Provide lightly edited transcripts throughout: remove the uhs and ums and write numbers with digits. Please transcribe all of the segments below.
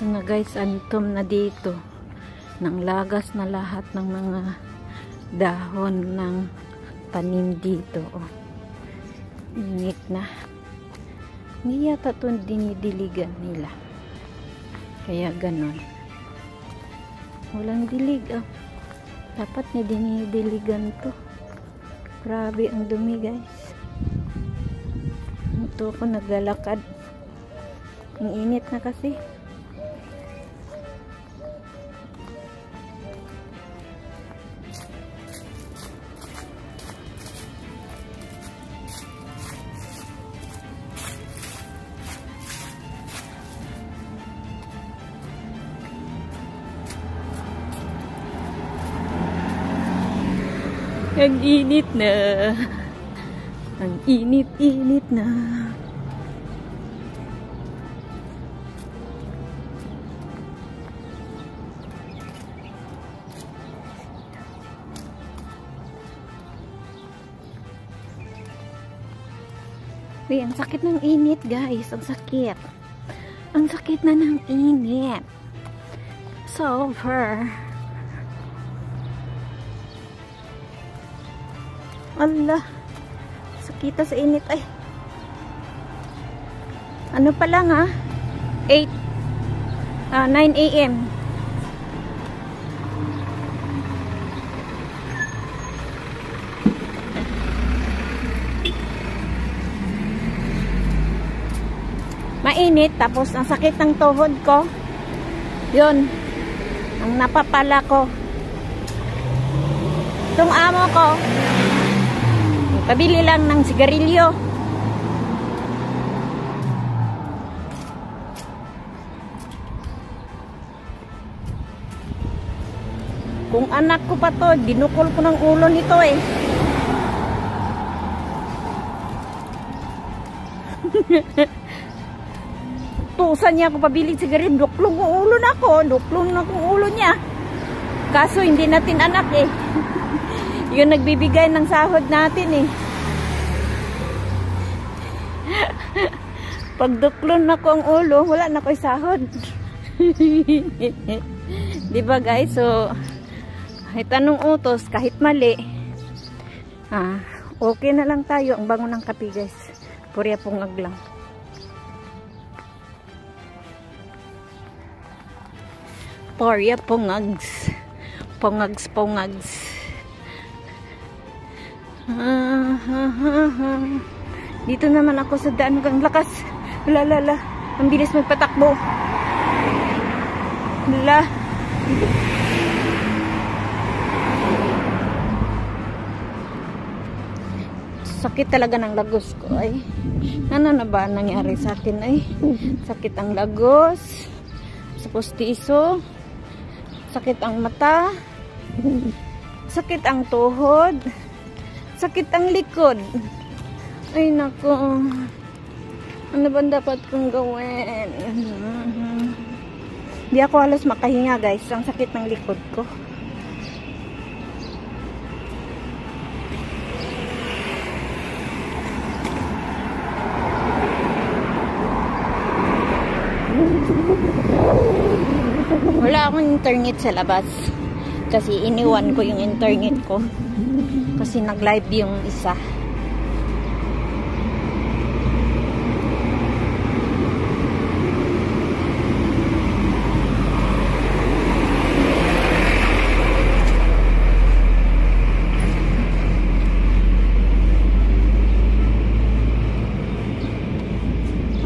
Ito na guys, antom na dito. Nang lagas na lahat ng mga dahon ng tanim dito. Oh. Init na. Hindi yata ito dinidiligan nila. Kaya ganon. Walang dilig. Oh. Dapat na dinidiligan to. Grabe ang dumi guys. Ito ako naglalakad. Ang init na kasi. Ang init na. Ang init-init na. Uy, ang sakit ng init guys. Ang sakit. Ang sakit na ng init. Sober. Allah, sakita sa init ay. Ano pa lang 9 AM. Mainit, tapos ang sakit ng tuhod ko. Yun, ang napapala ko. Itong amo ko, pabili lang ng sigarilyo. Kung anak ko pa to, dinukol ko ng ulo nito eh. Tusan niya ako pabili sigarilyo. Duklong ang ulo na ako. Duklong na akong ulo niya. Kaso hindi natin anak eh. Yun nagbibigay ng sahod natin eh. Pag duklon na ko ang ulo, wala na ko'y sahod. Diba guys? So, kahit anong utos, kahit mali, okay na lang tayo. Ang bango ng kape guys. Purya pungag lang. Purya pungags. Pungags. Dito naman ako sa daan ng lakas. Lala. Ang bilis magpatakbo. La. Sakit talaga ng lagos ko ay. Ano na ba nangyari sa akin ay? Sakit ang lagos. Sa postiso. Sakit ang mata. Sakit ang tuhod. Sakit ang likod. Ay nako. Ano ba dapat kong gawin? Di ako halos makahinga guys. Ang sakit ng likod ko. Wala akong internet sa labas. Kasi iniwan ko yung internet ko. Kasi nag-live yung isa.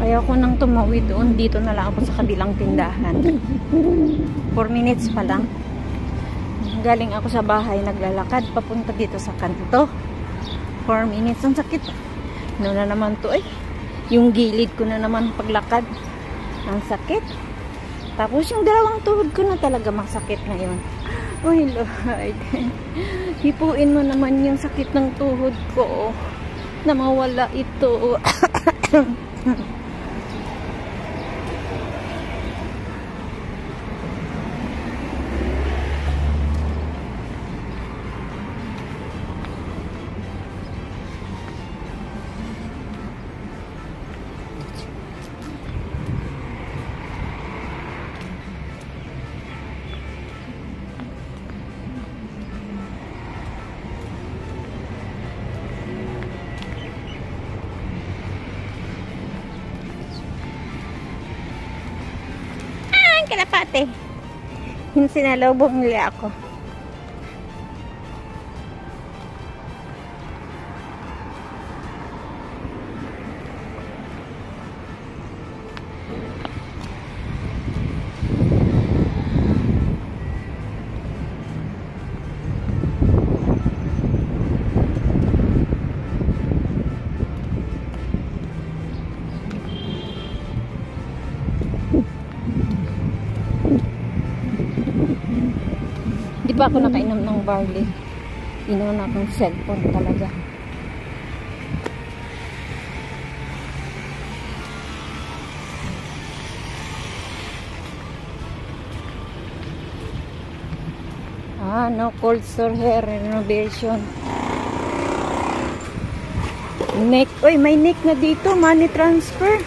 Ayaw ko nang tumawid doon. Dito na lang ako sa kabilang tindahan. 4 minutes pa lang. Galing ako sa bahay, naglalakad papunta dito sa kanto. 4 minutes. Ang sakit. Ano na naman to eh. Yung gilid ko na naman paglakad. Ang sakit. Tapos yung dalawang tuhod ko na talaga masakit ngayon. Uy Lord. Hipuin mo naman yung sakit ng tuhod ko. Na mawala ito. ang kalapate. Yung sinalubong nila ako. Di ba ako nakainom ng barley? Inom na akong cellphone talaga. No cold store hair renovation. Neck. Uy, may neck na dito. Money transfer.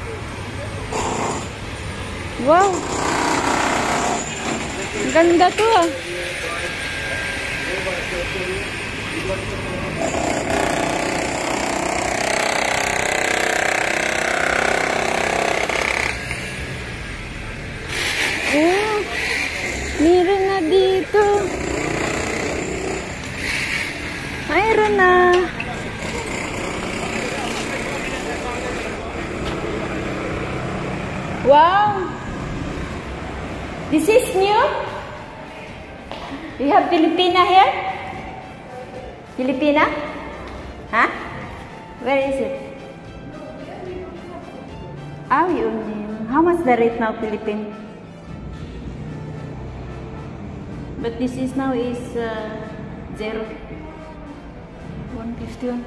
Wow. Ganda to ah. Oh, meron na dito. Mayroon na. Wow. This is new. You have Filipina here? Filipina? Huh? Where is it? How much the rate now, Philippine? But this is now is 151.05,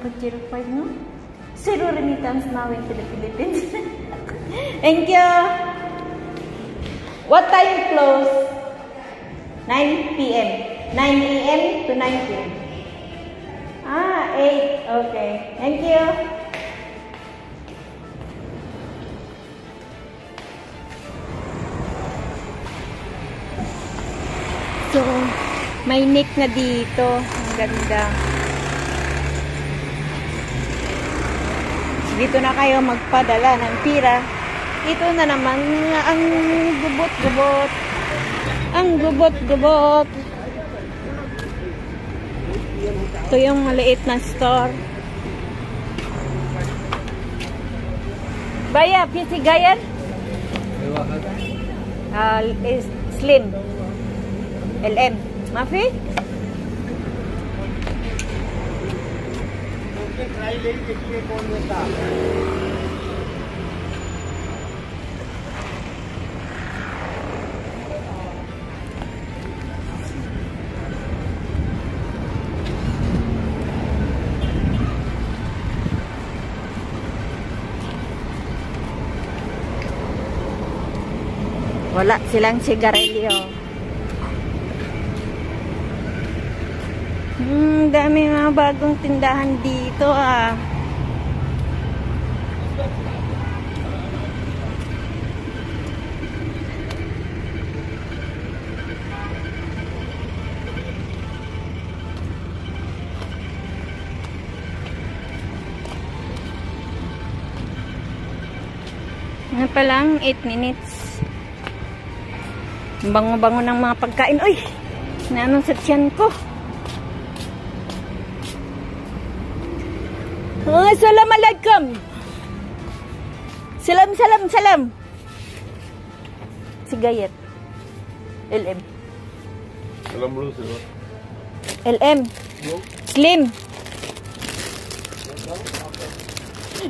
no? Zero remittance now into the Philippines. Thank you. What time close? 9 p.m. 9 a.m. to 9 p.m. 8. Okay. Thank you. So, may neck na dito. Ang ganda. Dito na kayo magpadala ng pira. Ito na naman ang gubot-gubot. Ang gubot-gubot. Ito yung maliit na store. Baya, PC Gayan? Is slim. LM. Mafi? Wala silang sigarilyo. Dami mga bagong tindahan dito ah. Nga pa lang 8 minutes. Bango-bango ng mga pagkain. Uy! Naanong sa tiyan ko. Assalamualaikum. Salam. Si Gayet. LM. Salam dulu sih. LM. Slim.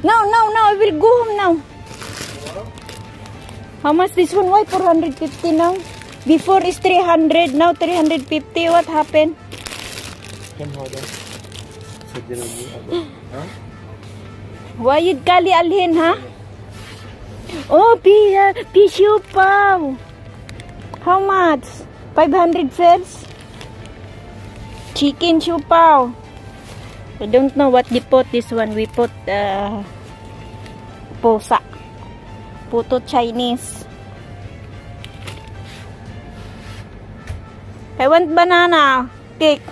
No. I will go home now. How much this one? Why 450 now? Before is 300. Now 350. What happened? Why kali alhin ha? Oh, tissue pau. How much? 500 fares. Chicken siupaw. I don't know what they put this one. We put pusa. Puto Chinese. I want banana cake.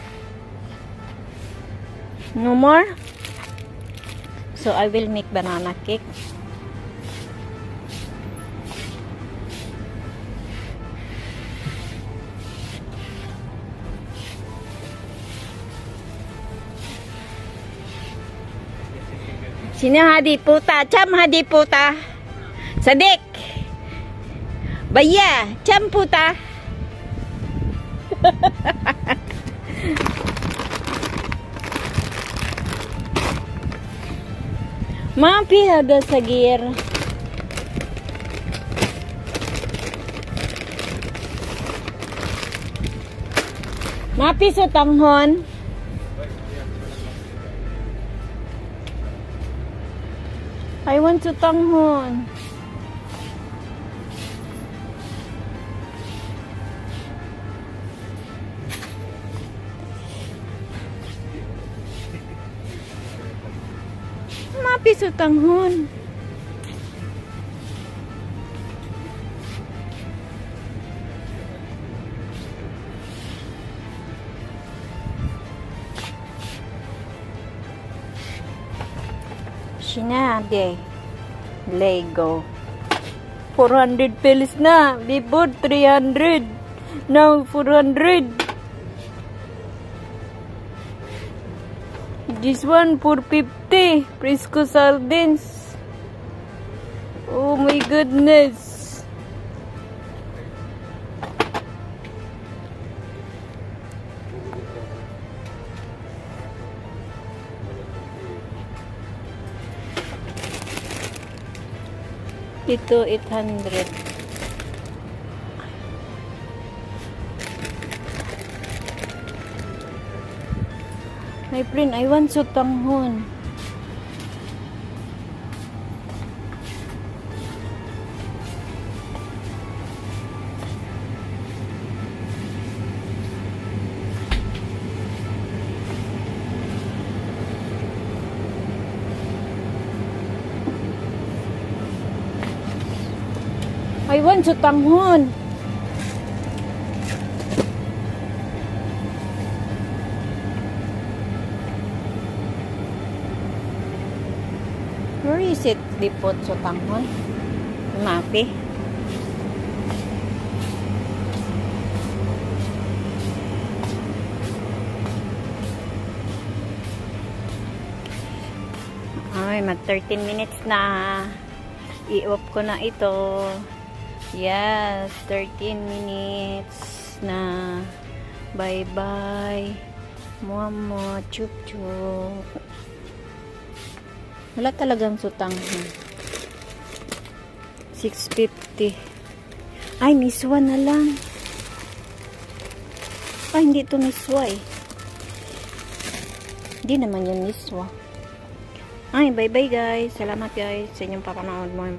No more? So I will make banana cake. Sino hadi puta? Cham hadi puta. Sadik. Baya, cham puta. Mapi hada sagir. Mapi sa tanghon. I want to tanghon. Mapi sa tanghon. Sinade. Lego. 400 pesos na. Before 300. Now 400. This one 450. Frisco sardines. Oh my goodness. Ito 800. My friend, I want to tanghon. I want to tanghon. Where is it? Dipot sa tanghon. Mapi. Ay, mag 13 minutes na. I-off ko na ito. Yes, 13 minutes na. Bye-bye. Mama, chup-chup. Wala talagang sutang. 650. Ay, miswa na lang. Ay, hindi ito miswa eh. Hindi naman yun miswa. Ay, bye-bye guys. Salamat guys sa inyong papanood mo.